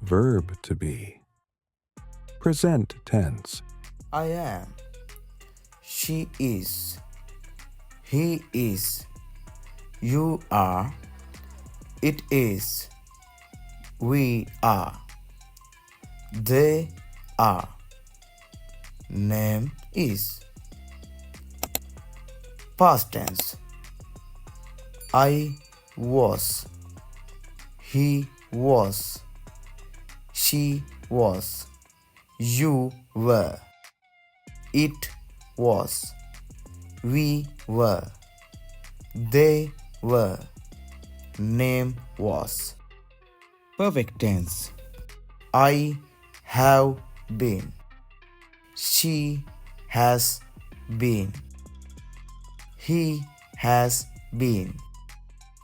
verb to be. Present tense. I am. She is. He is. You are. It is. We are. They are. Name is. Past tense. I was. He was. She was. You were. It was. We were. They were. Name was. Perfect tense. I have been. She has been. He has been.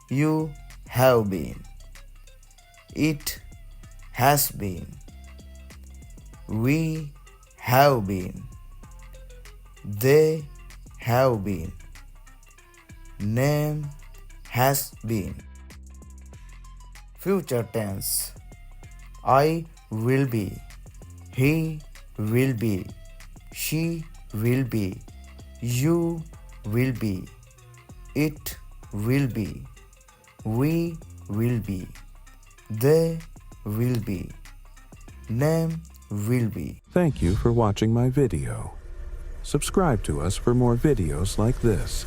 You have been. It has been. We have been. They have been. Name has been. Future tense. I will be. He will be. She will be. You will be. It will be. We will be. They will be. Name will be. Thank you for watching my video. Subscribe to us for more videos like this.